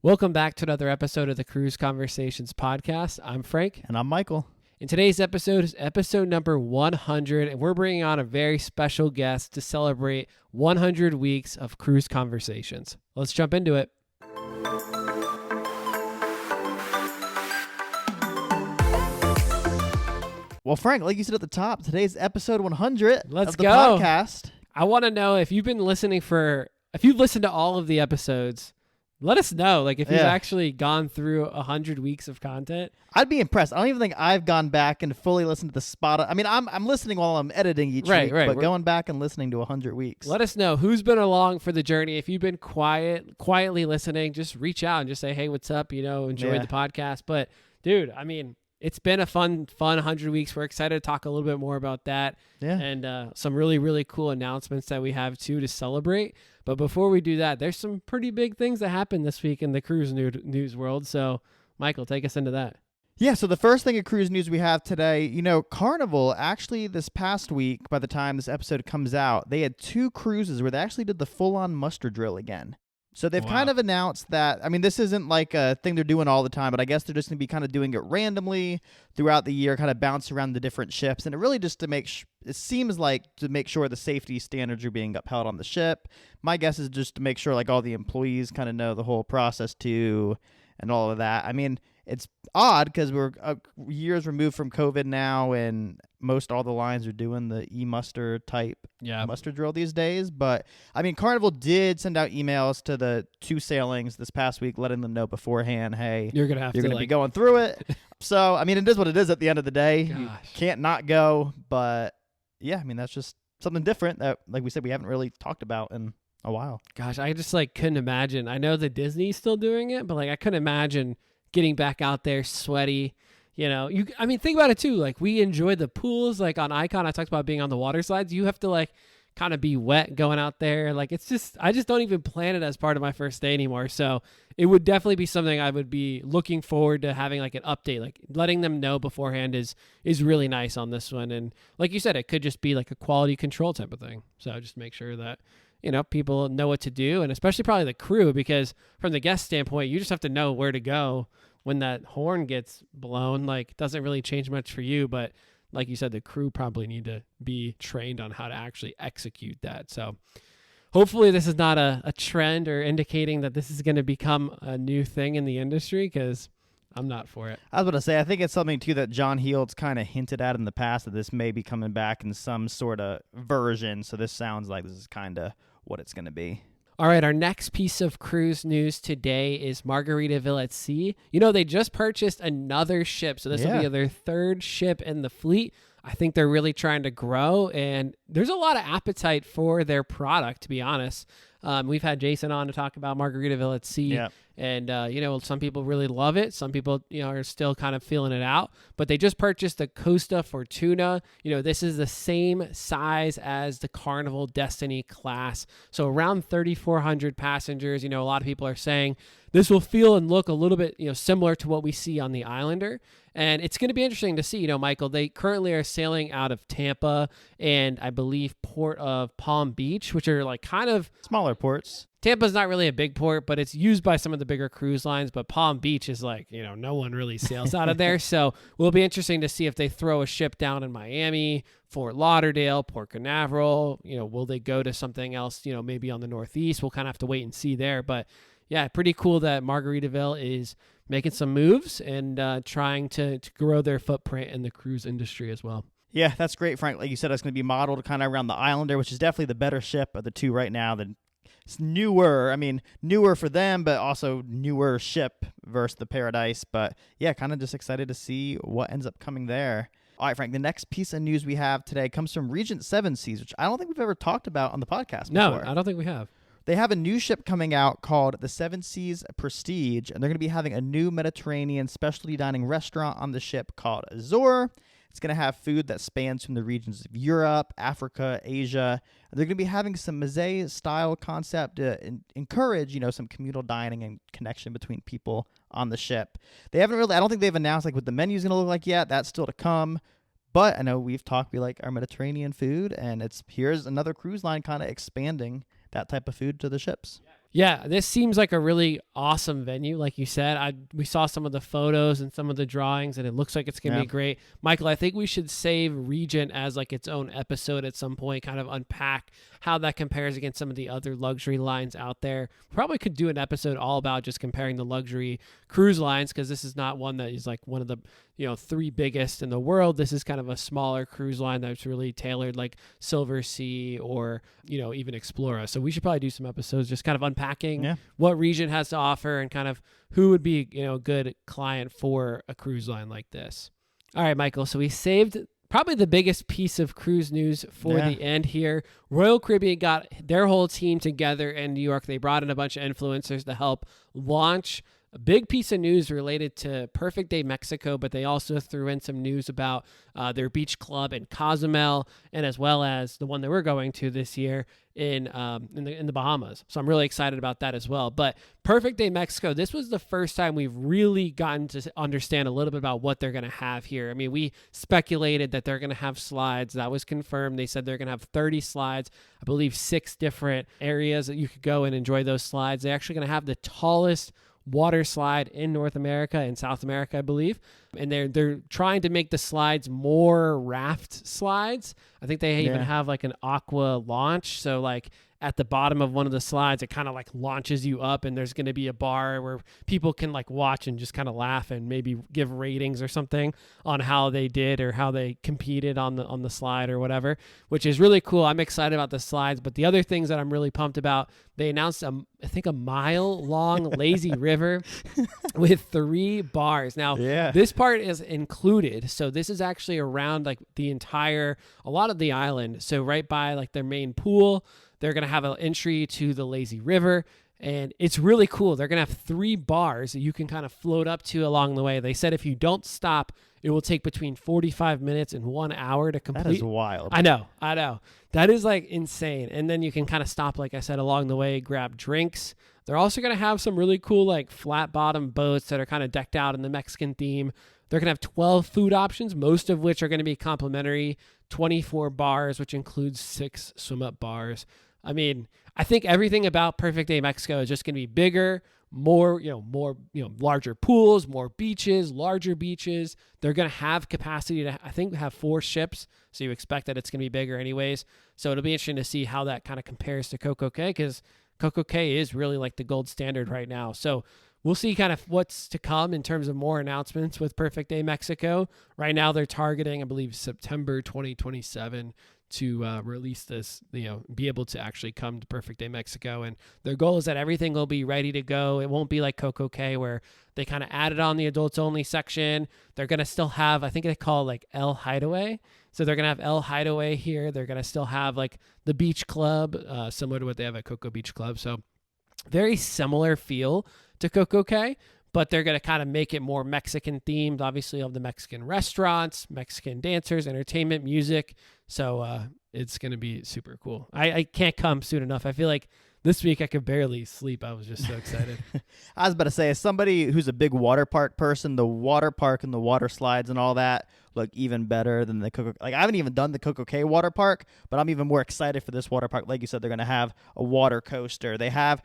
Welcome back to another episode of the Cruise Conversations podcast. I'm Frank. And I'm Michael. And today's episode is episode number 100, and we're bringing on a very special guest to celebrate 100 weeks of Cruise Conversations. Let's jump into it. Well, Frank, like you said at the top, today's episode 100 Let's of the go. podcast. I want to know if you've been listening if you've listened to all of the episodes, let us know. Like if you've actually gone through 100 weeks of content. I'd be impressed. I don't even think I've gone back and fully listened to the spot. I mean, I'm listening while I'm editing each week, but we're going back and listening to 100 weeks. Let us know who's been along for the journey. If you've been quietly listening, just reach out and just say, hey, what's up? Enjoyed the podcast. But dude, I mean, it's been a fun 100 weeks. We're excited to talk a little bit more about that. Yeah. And some really, really cool announcements that we have too to celebrate. But before we do that, there's some pretty big things that happened this week in the cruise news world. So Michael, take us into that. Yeah, so the first thing of cruise news we have today, Carnival actually this past week, by the time this episode comes out, they had 2 cruises where they actually did the full-on muster drill again. So they've kind of announced that, I mean, this isn't like a thing they're doing all the time, but I guess they're just going to be kind of doing it randomly throughout the year, kind of bounce around the different ships. And it really just to it seems like to make sure the safety standards are being upheld on the ship. My guess is just to make sure like all the employees kind of know the whole process too and all of that. I mean, it's odd because we're years removed from COVID now, and most all the lines are doing the e-muster type muster drill these days. But, I mean, Carnival did send out emails to the 2 sailings this past week letting them know beforehand, hey, you're going to be going through it. So, I mean, it is what it is at the end of the day. Gosh. You can't not go. But, yeah, I mean, that's just something different that, like we said, we haven't really talked about in a while. Gosh, I just couldn't imagine. I know that Disney's still doing it, but I couldn't imagine getting back out there sweaty. I mean, think about it too. Like we enjoy the pools, like on Icon, I talked about being on the water slides. You have to kind of be wet going out there. Like I just don't even plan it as part of my first day anymore. So it would definitely be something I would be looking forward to having an update, like letting them know beforehand is really nice on this one. And like you said, it could just be like a quality control type of thing. So just make sure that, people know what to do, and especially probably the crew, because from the guest standpoint, you just have to know where to go when that horn gets blown. It doesn't really change much for you, but like you said, the crew probably need to be trained on how to actually execute that. So hopefully this is not a trend or indicating that this is going to become a new thing in the industry, because I'm not for it. I was about to say, I think it's something too that John Heald's kind of hinted at in the past, that this may be coming back in some sort of version. So this sounds like this is kind of what it's going to be. All right, our next piece of cruise news today is Margaritaville at Sea. They just purchased another ship, so this will be their 3rd ship in the fleet. I think they're really trying to grow, and there's a lot of appetite for their product, to be honest. We've had Jason on to talk about Margaritaville at Sea, and some people really love it. Some people, are still kind of feeling it out. But they just purchased the Costa Fortuna. This is the same size as the Carnival Destiny class, so around 3,400 passengers. A lot of people are saying this will feel and look a little bit, similar to what we see on the Islander. And it's going to be interesting to see, Michael, they currently are sailing out of Tampa and I believe Port of Palm Beach, which are kind of smaller ports. Tampa's not really a big port, but it's used by some of the bigger cruise lines. But Palm Beach is no one really sails out of there. So it will be interesting to see if they throw a ship down in Miami, Fort Lauderdale, Port Canaveral. Will they go to something else, maybe on the Northeast? We'll kind of have to wait and see there. But yeah, pretty cool that Margaritaville is making some moves and trying to grow their footprint in the cruise industry as well. Yeah, that's great, Frank. Like you said, it's going to be modeled kind of around the Islander, which is definitely the better ship of the 2 right now. It's newer. I mean, newer for them, but also newer ship versus the Paradise. But yeah, kind of just excited to see what ends up coming there. All right, Frank, the next piece of news we have today comes from Regent 7 Seas, which I don't think we've ever talked about on the podcast before. No, I don't think we have. They have a new ship coming out called the 7 Seas Prestige, and they're going to be having a new Mediterranean specialty dining restaurant on the ship called Azure. It's going to have food that spans from the regions of Europe, Africa, Asia. And they're going to be having some mosaic-style concept to encourage, some communal dining and connection between people on the ship. I don't think they've announced what the menu's going to look like yet. That's still to come. But I know we've talked, we like our Mediterranean food, and here's another cruise line kind of expanding that type of food to the ships. Yeah, this seems like a really awesome venue. Like you said, we saw some of the photos and some of the drawings, and it looks like it's going to be great. Michael, I think we should save Regent as like its own episode at some point, kind of unpack how that compares against some of the other luxury lines out there. Probably could do an episode all about just comparing the luxury cruise lines, because this is not one that is like one of the 3 biggest in the world. This is kind of a smaller cruise line that's really tailored, like Silver Sea or even Explora. So we should probably do some episodes just kind of unpacking what Regent has to offer and kind of who would be a good client for a cruise line like this. All right, Michael. So we saved probably the biggest piece of cruise news for the end here. Royal Caribbean got their whole team together in New York. They brought in a bunch of influencers to help launch a big piece of news related to Perfect Day Mexico, but they also threw in some news about their beach club in Cozumel, and as well as the one that we're going to this year in the Bahamas. So I'm really excited about that as well. But Perfect Day Mexico, this was the first time we've really gotten to understand a little bit about what they're going to have here. I mean, we speculated that they're going to have slides. That was confirmed. They said they're going to have 30 slides, I believe 6 different areas that you could go and enjoy those slides. They're actually going to have the tallest water slide in North America and South America, I believe. And they're trying to make the slides more raft slides. I think they even have like an aqua launch. So like at the bottom of one of the slides, it kind of like launches you up, and there's going to be a bar where people can like watch and just kind of laugh and maybe give ratings or something on how they did or how they competed on the slide or whatever, which is really cool. I'm excited about the slides. But the other things that I'm really pumped about, they announced I think a mile long lazy river with 3 bars. Now, this part is included. So this is actually around like a lot of the island. So right by like their main pool, they're going to have an entry to the lazy river, and it's really cool. They're going to have 3 bars that you can kind of float up to along the way. They said if you don't stop, it will take between 45 minutes and 1 hour to complete. That is wild. I know. That is like insane. And then you can kind of stop, like I said, along the way, grab drinks. They're also going to have some really cool like flat bottom boats that are kind of decked out in the Mexican theme. They're going to have 12 food options, most of which are going to be complimentary, 24 bars, which includes 6 swim up bars. I mean, I think everything about Perfect Day Mexico is just going to be bigger, more, larger pools, more beaches, larger beaches. They're going to have capacity to, I think, have 4 ships. So you expect that it's going to be bigger anyways. So it'll be interesting to see how that kind of compares to Coco Cay, because Coco Cay is really like the gold standard right now. So we'll see kind of what's to come in terms of more announcements with Perfect Day Mexico. Right now they're targeting, I believe, September 2027 to release this, be able to actually come to Perfect Day Mexico. And their goal is that everything will be ready to go. It won't be like Coco Cay where they kind of added on the adults only section. They're going to still have, I think they call it like El Hideaway. So they're going to have El Hideaway here. They're going to still have like the beach club, similar to what they have at Coco Beach Club. So very similar feel to Coco Cay, but they're going to kind of make it more Mexican themed. Obviously, of the Mexican restaurants, Mexican dancers, entertainment, music. So it's going to be super cool. I can't come soon enough. I feel like this week I could barely sleep. I was just so excited. I was about to say, as somebody who's a big water park person, the water park and the water slides and all that look even better than the Coco. Like, I haven't even done the Coco Cay water park, but I'm even more excited for this water park. Like you said, they're going to have a water coaster. They have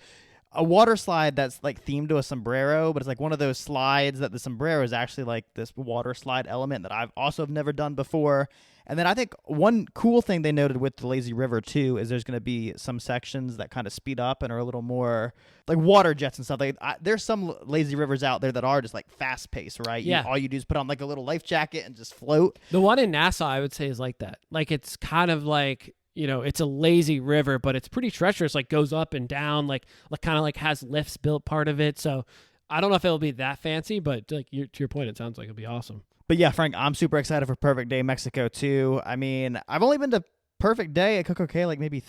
a water slide that's like themed to a sombrero, but it's like one of those slides that the sombrero is actually like this water slide element that I've also never done before. And then I think one cool thing they noted with the lazy river too is there's going to be some sections that kind of speed up and are a little more like water jets and stuff. Like there's some lazy rivers out there that are just like fast paced, right? Yeah. All you do is put on like a little life jacket and just float. The one in Nassau, I would say, is like that. Like, it's kind of like, it's a lazy river, but it's pretty treacherous, like goes up and down, like kind of like has lifts built part of it. So I don't know if it'll be that fancy, but like to your point, it sounds like it'll be awesome. But yeah, Frank, I'm super excited for Perfect Day Mexico too. I mean, I've only been to Perfect Day at Coco Cay like maybe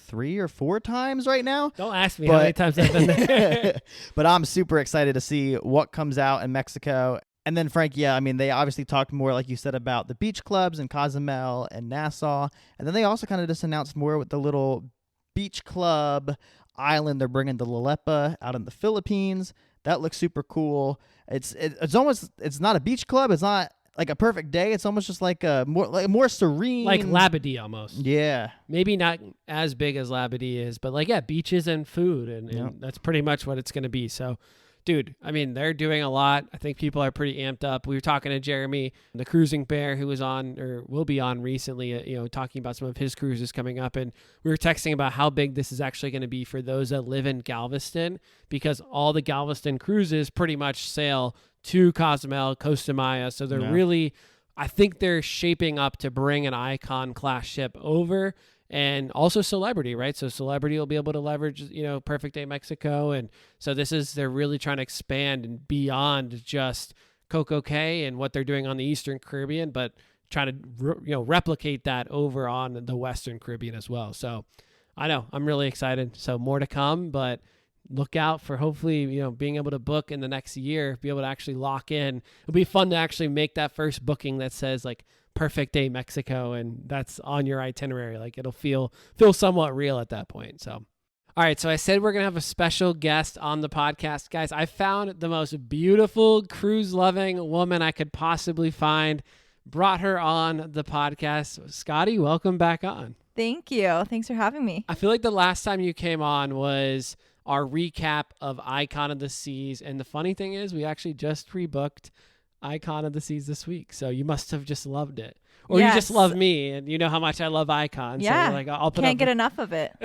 3 or 4 times right now. Don't ask me how many times I've been there. But I'm super excited to see what comes out in Mexico. And then, Frank, yeah, I mean, they obviously talked more, like you said, about the beach clubs in Cozumel and Nassau. And then they also kind of just announced more with the little beach club island they're bringing to Lalepa out in the Philippines. That looks super cool. It's not a beach club. It's not like a perfect day. It's almost just like a more serene, like Labadee almost. Yeah, Maybe not as big as Labadee is, but like, yeah, beaches and food. And that's pretty much what it's going to be. So, dude, I mean, they're doing a lot. I think people are pretty amped up. We were talking to Jeremy, the cruising bear, who was on or will be on recently, talking about some of his cruises coming up. And we were texting about how big this is actually going to be for those that live in Galveston, because all the Galveston cruises pretty much sail to Cozumel, Costa Maya. So they're really, I think they're shaping up to bring an Icon class ship over. And also Celebrity, right? So Celebrity will be able to leverage, Perfect Day Mexico. And so they're really trying to expand and beyond just Coco Cay and what they're doing on the Eastern Caribbean, but trying to, replicate that over on the Western Caribbean as well. So I know I'm really excited. So more to come, but look out for hopefully, being able to book in the next year, be able to actually lock in. It'll be fun to actually make that first booking that says like Perfect Day Mexico, and that's on your itinerary. Like it'll feel somewhat real at that point. So, all right. So I said we're going to have a special guest on the podcast, guys. I found the most beautiful cruise loving woman I could possibly find, brought her on the podcast. Scotti, welcome back on. Thank you. Thanks for having me. I feel like the last time you came on was our recap of Icon of the Seas. And the funny thing is we actually just rebooked Icon of the Seas this week. So you must have just loved it. Or you just love me and you know how much I love Icon. Yeah. So you're like, I'll put Can't get enough of it.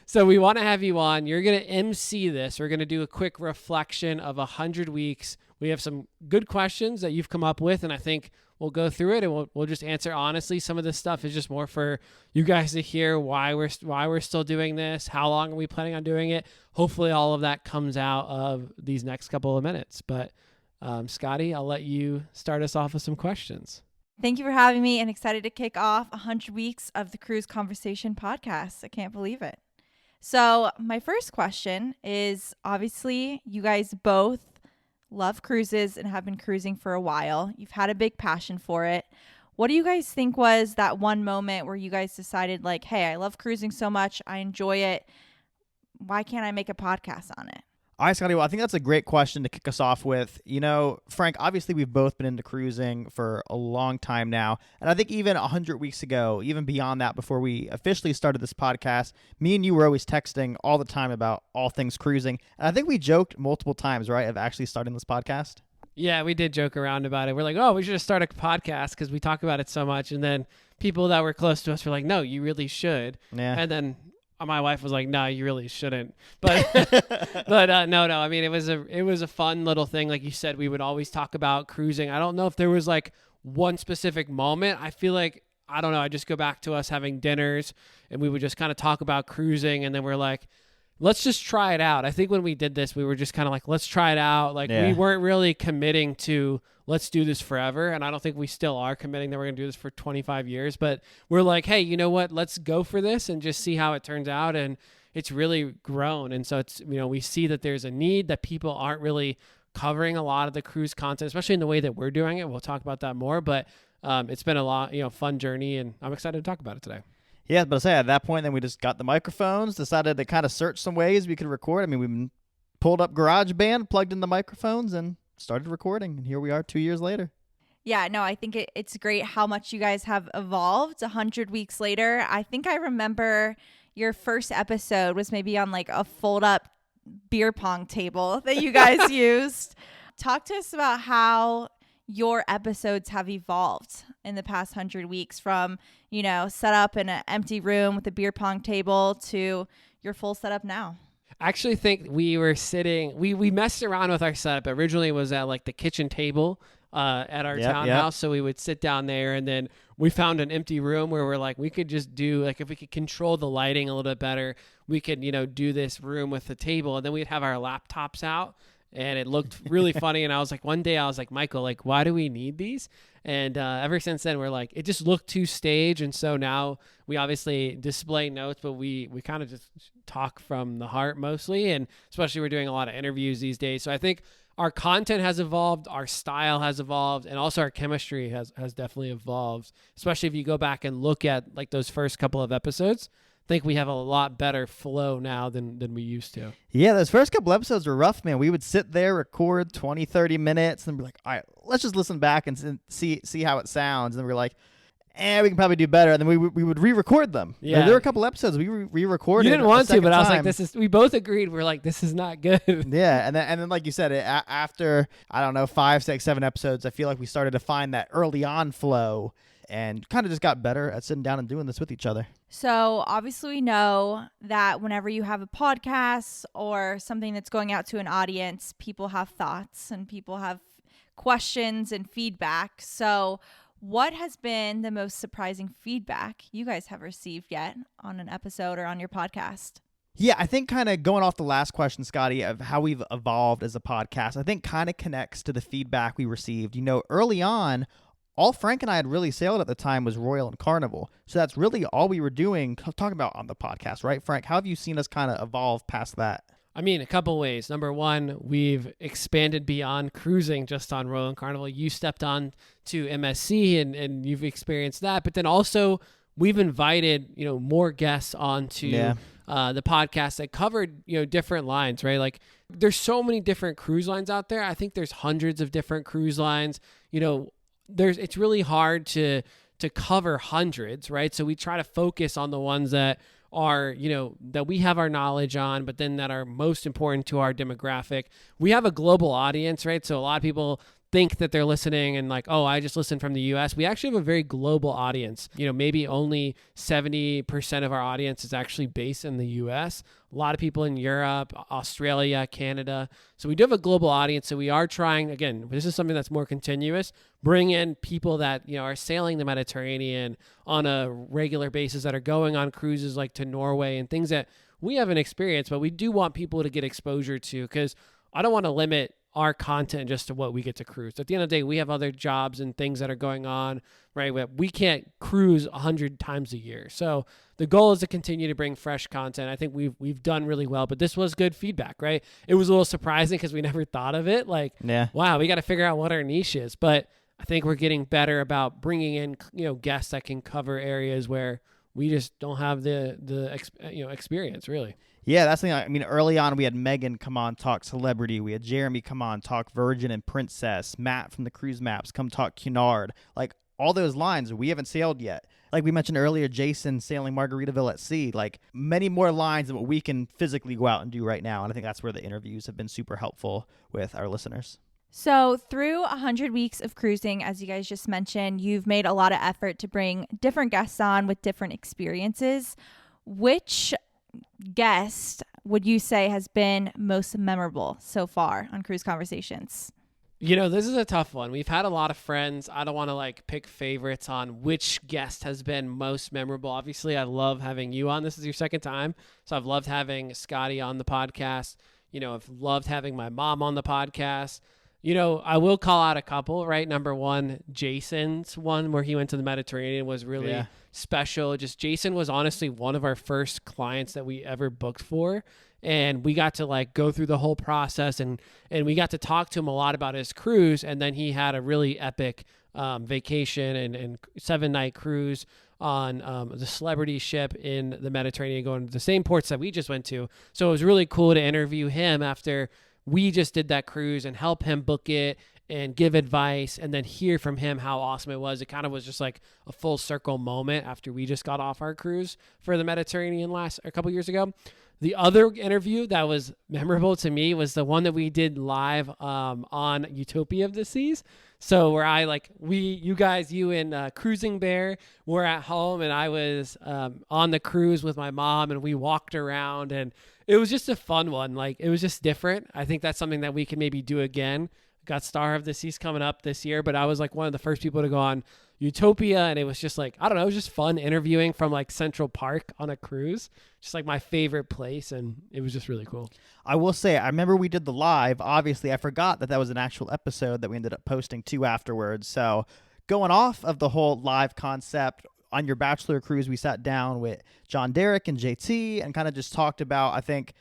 So we want to have you on. You're going to MC this. We're going to do a quick reflection of 100 weeks. We have some good questions that you've come up with, and I think we'll go through it and we'll just answer honestly. Some of this stuff is just more for you guys to hear why we're still doing this, how long are we planning on doing it. Hopefully all of that comes out of these next couple of minutes. But Scotti, I'll let you start us off with some questions. Thank you for having me, and excited to kick off 100 weeks of the Cruise Conversation podcast. I can't believe it. So my first question is, obviously you guys both love cruises and have been cruising for a while. You've had a big passion for it. What do you guys think was that one moment where you guys decided like, hey, I love cruising so much, I enjoy it, why can't I make a podcast on it? All right, Scotty. Well, I think that's a great question to kick us off with. Frank, obviously we've both been into cruising for a long time now. And I think even 100 weeks ago, even beyond that, before we officially started this podcast, me and you were always texting all the time about all things cruising. And I think we joked multiple times, right, of actually starting this podcast. Yeah, we did joke around about it. We're like, oh, we should just start a podcast because we talk about it so much. And then people that were close to us were like, no, you really should. Yeah. And then my wife was like, no, you really shouldn't. But no. I mean, it was a fun little thing. Like you said, we would always talk about cruising. I don't know if there was like one specific moment. I feel like, I don't know, I just go back to us having dinners and we would just kind of talk about cruising. And then we're like, let's just try it out. I think when we did this, we were just kind of like, let's try it out. Like we weren't really committing to let's do this forever. And I don't think we still are committing that we're going to do this for 25 years, but we're like, hey, you know what? Let's go for this and just see how it turns out. And it's really grown. And so it's, we see that there's a need, that people aren't really covering a lot of the cruise content, especially in the way that we're doing it. We'll talk about that more, but it's been a lot, fun journey, and I'm excited to talk about it today. Yeah, but I say at that point, then we just got the microphones, decided to kind of search some ways we could record. I mean, we pulled up GarageBand, plugged in the microphones, and started recording. And here we are 2 years later. Yeah, no, I think it's great how much you guys have evolved 100 weeks later. I think I remember your first episode was maybe on like a fold-up beer pong table that you guys used. Talk to us about how your episodes have evolved in the past 100 weeks from, set up in an empty room with a beer pong table to your full setup now. I actually think we were sitting, we messed around with our setup. Originally it was at like the kitchen table at our townhouse. So we would sit down there, and then we found an empty room where we're like, we could just do, like, if we could control the lighting a little bit better, we could, do this room with the table, and then we'd have our laptops out. And it looked really funny. And I was like, one day I was like, Michael, like, why do we need these? And ever since then, we're like, it just looked too stage. And so now we obviously display notes, but we kind of just talk from the heart mostly. And especially we're doing a lot of interviews these days. So I think our content has evolved, our style has evolved, and also our chemistry has definitely evolved, especially if you go back and look at like those first couple of episodes. think we have a lot better flow now than we used to. Yeah, those first couple episodes were rough, man. We would sit there, record 20, 30 minutes, and be like, all right, let's just listen back and see how it sounds. And we're like, we can probably do better. And then we would re-record them. Yeah. There were a couple episodes we re-recorded. You didn't want to, but I was time. like, we both agreed. We're like, this is not good. Yeah, and then like you said, after, I don't know, 5, 6, 7 episodes, I feel like we started to find that early on flow and kind of just got better at sitting down and doing this with each other. So obviously we know that whenever you have a podcast or something that's going out to an audience, people have thoughts and people have questions and feedback. So what has been the most surprising feedback you guys have received yet on an episode or on your podcast? Yeah, I think kind of going off the last question, Scotty, of how we've evolved as a podcast, I think kind of connects to the feedback we received. Early on, all Frank and I had really sailed at the time was Royal and Carnival. So that's really all we were doing, talking about on the podcast, right, Frank? How have you seen us kind of evolve past that? I mean, a couple ways. Number one, we've expanded beyond cruising just on Royal and Carnival. You stepped on to MSC and you've experienced that. But then also we've invited, more guests onto the podcast that covered, different lines, right? Like there's so many different cruise lines out there. I think there's hundreds of different cruise lines. It's really hard to cover hundreds, right? So we try to focus on the ones that are, that we have our knowledge on, but then that are most important to our demographic. We have a global audience, right? So a lot of people think that they're listening and like, oh, I just listen from the US. We actually have a very global audience. Maybe only 70% of our audience is actually based in the US. A lot of people in Europe, Australia, Canada. So we do have a global audience. So we are trying, again, this is something that's more continuous, bring in people that, are sailing the Mediterranean on a regular basis, that are going on cruises like to Norway and things that we haven't experienced, but we do want people to get exposure to, because I don't want to limit our content just to what we get to cruise. At the end of the day, we have other jobs and things that are going on, right? We can't cruise 100 times a year. So the goal is to continue to bring fresh content. I think we've done really well, but this was good feedback, right? It was a little surprising because we never thought of it. Like, wow, we got to figure out what our niche is. But I think we're getting better about bringing in, guests that can cover areas where we just don't have the experience, really. Yeah, that's the thing. I mean, early on, we had Megan come on, talk celebrity. We had Jeremy come on, talk Virgin and Princess. Matt from the Cruise Maps come talk Cunard. Like, all those lines, we haven't sailed yet. Like we mentioned earlier, Jason sailing Margaritaville at sea. Like, many more lines than what we can physically go out and do right now. And I think that's where the interviews have been super helpful with our listeners. So through 100 weeks of cruising, as you guys just mentioned, you've made a lot of effort to bring different guests on with different experiences. Which guest would you say has been most memorable so far on Cruise Conversations? This is a tough one. We've had a lot of friends. I don't want to pick favorites on which guest has been most memorable. Obviously, I love having you on. This is your second time. So I've loved having Scotti on the podcast. I've loved having my mom on the podcast. I will call out a couple, right? Number one, Jason's one where he went to the Mediterranean was really special. Just Jason was honestly one of our first clients that we ever booked for. And we got to go through the whole process and we got to talk to him a lot about his cruise. And then he had a really epic vacation and 7-night cruise on the celebrity ship in the Mediterranean, going to the same ports that we just went to. So it was really cool to interview him after we just did that cruise and help him book it and give advice and then hear from him how awesome it was. It kind of was just like a full circle moment after we just got off our cruise for the Mediterranean a couple years ago. The other interview that was memorable to me was the one that we did live on Utopia of the Seas. So where you and Cruising Bear were at home and I was on the cruise with my mom and we walked around and it was just a fun one. It was just different. I think that's something that we can maybe do again. Got Star of the Seas coming up this year, but I was one of the first people to go on Utopia and it was just I don't know, it was just fun interviewing from Central Park on a cruise. Just my favorite place and it was just really cool. I will say, I remember we did the live. Obviously, I forgot that was an actual episode that we ended up posting too afterwards. So going off of the whole live concept, on your Bachelor cruise, we sat down with John Derek and JT and kind of just talked about, I think,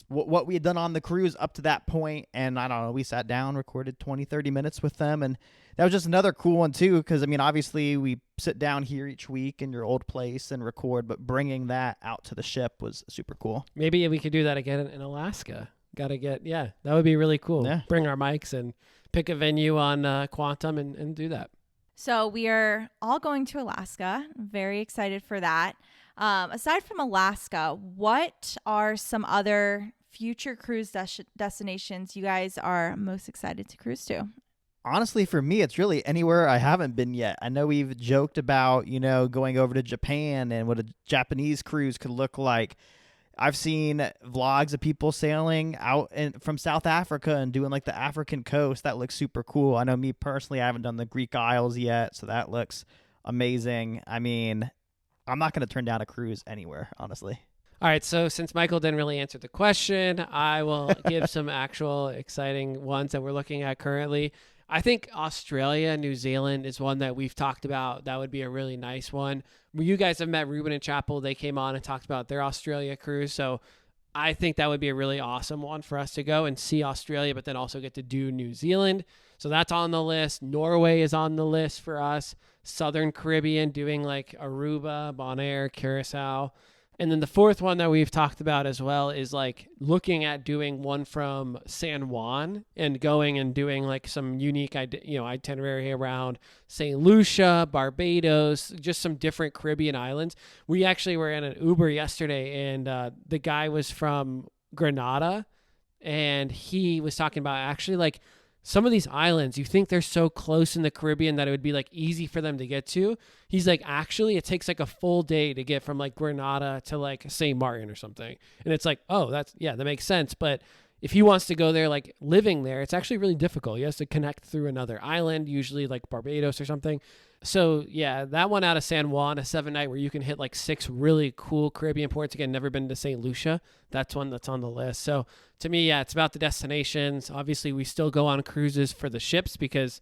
what we had done on the cruise up to that point. And I don't know, we sat down, recorded 20, 30 minutes with them. And that was just another cool one too. Cause obviously we sit down here each week in your old place and record, but bringing that out to the ship was super cool. Maybe we could do that again in Alaska. That would be really cool. Yeah. Bring our mics and pick a venue on Quantum and do that. So we are all going to Alaska. Very excited for that. Aside from Alaska, what are some other future cruise destinations you guys are most excited to cruise to? Honestly, for me, it's really anywhere I haven't been yet. I know we've joked about, going over to Japan and what a Japanese cruise could look like. I've seen vlogs of people sailing out from South Africa and doing like the African coast. That looks super cool. I know me personally, I haven't done the Greek Isles yet, so that looks amazing. I mean, I'm not going to turn down a cruise anywhere, honestly. All right, so since Michael didn't really answer the question, I will give some actual exciting ones that we're looking at currently. I think Australia, New Zealand is one that we've talked about. That would be a really nice one. You guys have met Ruben and Chapel. They came on and talked about their Australia cruise. So I think that would be a really awesome one for us to go and see Australia, but then also get to do New Zealand. So that's on the list. Norway is on the list for us. Southern Caribbean, doing like Aruba, Bonaire, Curacao. And then the fourth one that we've talked about as well is like looking at doing one from San Juan and going and doing like some unique, itinerary around St. Lucia, Barbados, just some different Caribbean islands. We actually were in an Uber yesterday, and the guy was from Grenada, and he was talking about actually like some of these islands, you think they're so close in the Caribbean that it would be like easy for them to get to. He's like, actually, it takes like a full day to get from like Grenada to like St. Martin or something. And it's like, oh, that makes sense. But if he wants to go there, like living there, it's actually really difficult. He has to connect through another island, usually like Barbados or something. So yeah, that one out of San Juan, a 7-night where you can hit like 6 really cool Caribbean ports. Again, never been to St. Lucia. That's one that's on the list. So to me, yeah, it's about the destinations. Obviously, we still go on cruises for the ships because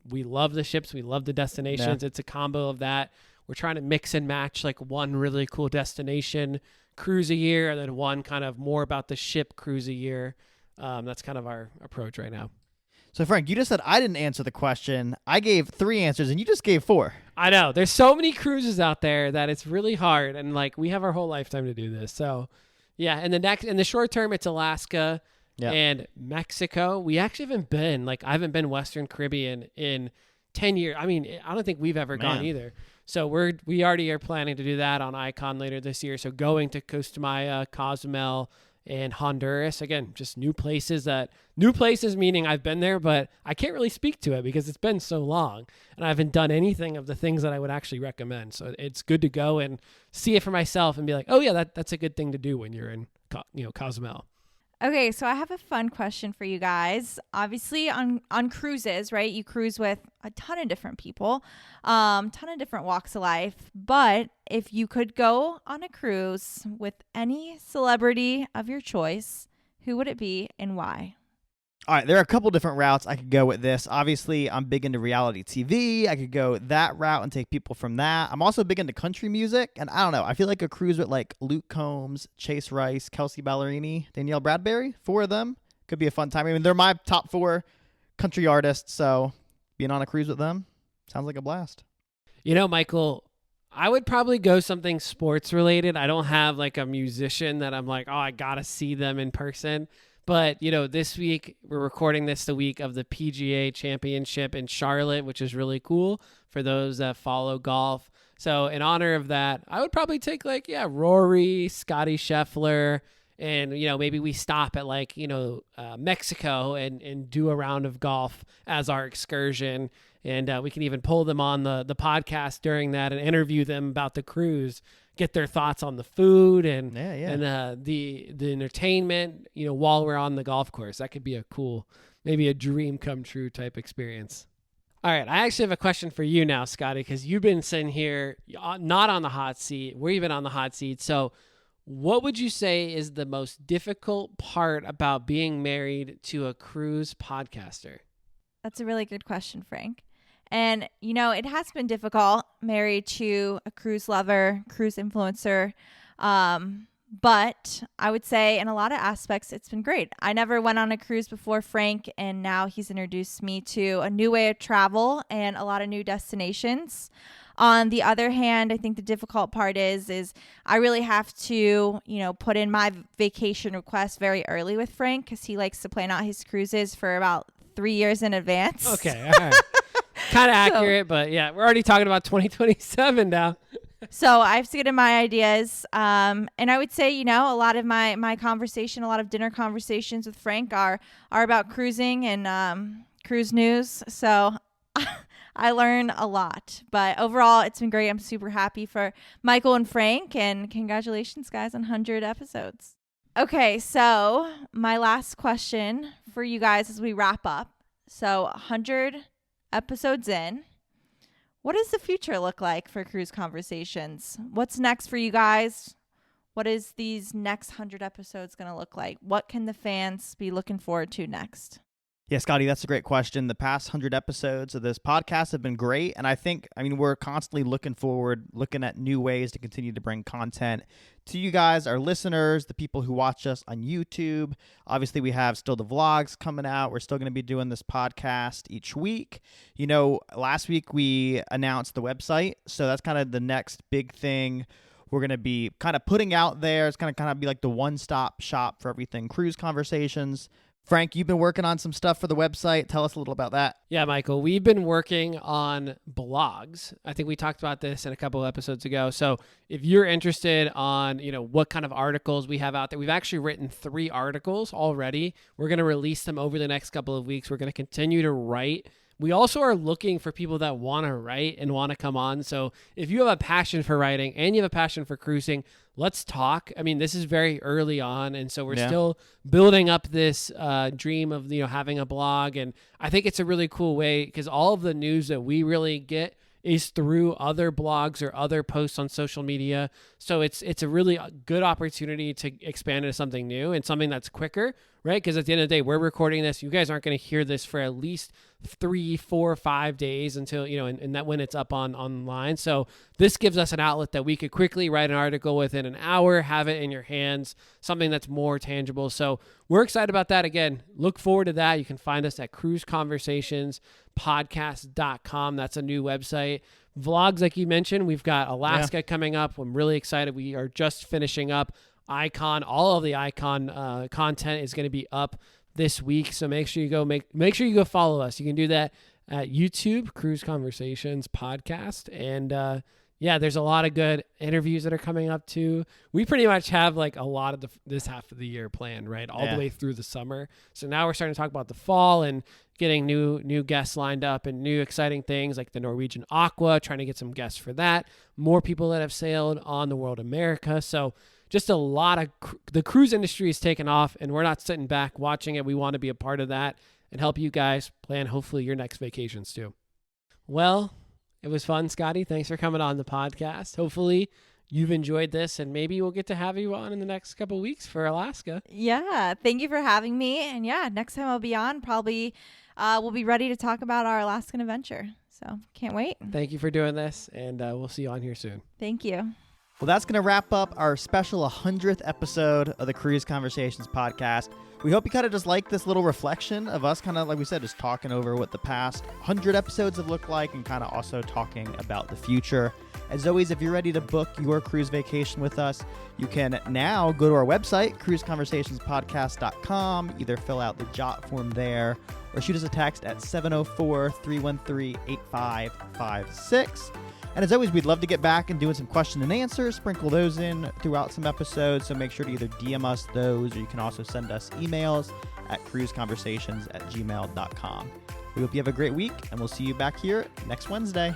we love the ships. We love the destinations. Yeah. It's a combo of that. We're trying to mix and match like one really cool destination cruise a year and then one kind of more about the ship cruise a year. That's kind of our approach right now. So, Frank, you just said I didn't answer the question. I gave 3 answers, and you just gave 4. I know. There's so many cruises out there that it's really hard, and like we have our whole lifetime to do this. So, yeah. In the short term, it's Alaska and Mexico. We actually haven't been I haven't been Western Caribbean in 10 years. I mean, I don't think we've ever gone either. So we already are planning to do that on Icon later this year. So going to Costa Maya, Cozumel, and Honduras. Again, just new places meaning I've been there, but I can't really speak to it because it's been so long and I haven't done anything of the things that I would actually recommend. So it's good to go and see it for myself and be like, oh yeah, that's a good thing to do when you're in, Cozumel. Okay, so I have a fun question for you guys. Obviously, on cruises, right? You cruise with a ton of different people, ton of different walks of life. But if you could go on a cruise with any celebrity of your choice, who would it be and why? All right, there are a couple different routes I could go with this. Obviously, I'm big into reality TV. I could go that route and take people from that. I'm also big into country music, and I don't know. I feel like a cruise with like Luke Combs, Chase Rice, Kelsey Ballerini, Danielle Bradbury, 4 of them could be a fun time. I mean, they're my top 4 country artists, so being on a cruise with them sounds like a blast. Michael, I would probably go something sports related. I don't have like a musician that I'm like, oh, I gotta see them in person. But, this week, we're recording this the week of the PGA Championship in Charlotte, which is really cool for those that follow golf. So in honor of that, I would probably take Rory, Scotty Scheffler, and, maybe we stop at Mexico and do a round of golf as our excursion. And we can even pull them on the podcast during that and interview them about the cruise. Get their thoughts on the food and the entertainment, while we're on the golf course. That could be maybe a dream come true type experience. All right, I actually have a question for you now, Scotty, because you've been sitting here not on the hot seat. We're even on the hot seat. So what would you say is the most difficult part about being married to a cruise podcaster? That's a really good question, Frank. And, it has been difficult married to a cruise lover, cruise influencer. But I would say in a lot of aspects, it's been great. I never went on a cruise before Frank, and now he's introduced me to a new way of travel and a lot of new destinations. On the other hand, I think the difficult part is I really have to, put in my vacation request very early with Frank because he likes to plan out his cruises for about 3 years in advance. Okay, all right. Kind of accurate, but yeah, we're already talking about 2027 now. So I have to get in my ideas. And I would say, a lot of my conversation, a lot of dinner conversations with Frank are about cruising and cruise news. So I learn a lot. But overall, it's been great. I'm super happy for Michael and Frank. And congratulations, guys, on 100 episodes. Okay, so my last question for you guys as we wrap up. So 100 episodes in. What does the future look like for Cruise Conversations? What's next for you guys? What is these next 100 episodes going to look like? What can the fans be looking forward to next? Yeah, Scotty, that's a great question. The past 100 episodes of this podcast have been great. And I mean, we're constantly looking at new ways to continue to bring content to you guys, our listeners, the people who watch us on YouTube. Obviously, we have still the vlogs coming out. We're still going to be doing this podcast each week. Last week we announced the website. So that's kind of the next big thing we're going to be kind of putting out there. It's going to kind of be like the one-stop shop for everything Cruise Conversations. Frank, you've been working on some stuff for the website. Tell us a little about that. Yeah, Michael, we've been working on blogs. I think we talked about this in a couple of episodes ago. So if you're interested on, what kind of articles we have out there, we've actually written 3 articles already. We're going to release them over the next couple of weeks. We're going to continue to write. We also are looking for people that want to write and want to come on. So if you have a passion for writing and you have a passion for cruising, let's talk. I mean, this is very early on, and so we're still building up this dream of having a blog. And I think it's a really cool way because all of the news that we really get is through other blogs or other posts on social media. So it's a really good opportunity to expand into something new and something that's quicker, right? Because at the end of the day, we're recording this. You guys aren't going to hear this for at least 3, 4, 5 days until, and that when it's up online. So this gives us an outlet that we could quickly write an article within an hour, have it in your hands, something that's more tangible. So we're excited about that. Again, look forward to that. You can find us at cruiseconversationspodcast.com. That's a new website. Vlogs, like you mentioned, we've got Alaska coming up. I'm really excited. We are just finishing up Icon. All of the Icon content is going to be up this week. So make sure you go make sure you go follow us. You can do that at YouTube, Cruise Conversations Podcast. And there's a lot of good interviews that are coming up too. We pretty much have like a lot of this half of the year planned, right? All the way through the summer. So now we're starting to talk about the fall and getting new guests lined up and new exciting things like the Norwegian Aqua, trying to get some guests for that. More people that have sailed on the World America. So just a lot of the cruise industry is taking off, and we're not sitting back watching it. We want to be a part of that and help you guys plan hopefully your next vacations too. Well, it was fun, Scotty. Thanks for coming on the podcast. Hopefully you've enjoyed this, and maybe we'll get to have you on in the next couple of weeks for Alaska. Yeah, thank you for having me. And next time I'll be on, probably we'll be ready to talk about our Alaskan adventure. So can't wait. Thank you for doing this, and we'll see you on here soon. Thank you. Well, that's going to wrap up our special 100th episode of the Cruise Conversations podcast. We hope you kind of just like this little reflection of us kind of, like we said, just talking over what the past 100 episodes have looked like and kind of also talking about the future. As always, if you're ready to book your cruise vacation with us, you can now go to our website, cruiseconversationspodcast.com, either fill out the JOT form there or shoot us a text at 704-313-8556. And as always, we'd love to get back and doing some question and answers, sprinkle those in throughout some episodes. So make sure to either DM us those, or you can also send us emails at cruiseconversations@gmail.com. We hope you have a great week, and we'll see you back here next Wednesday.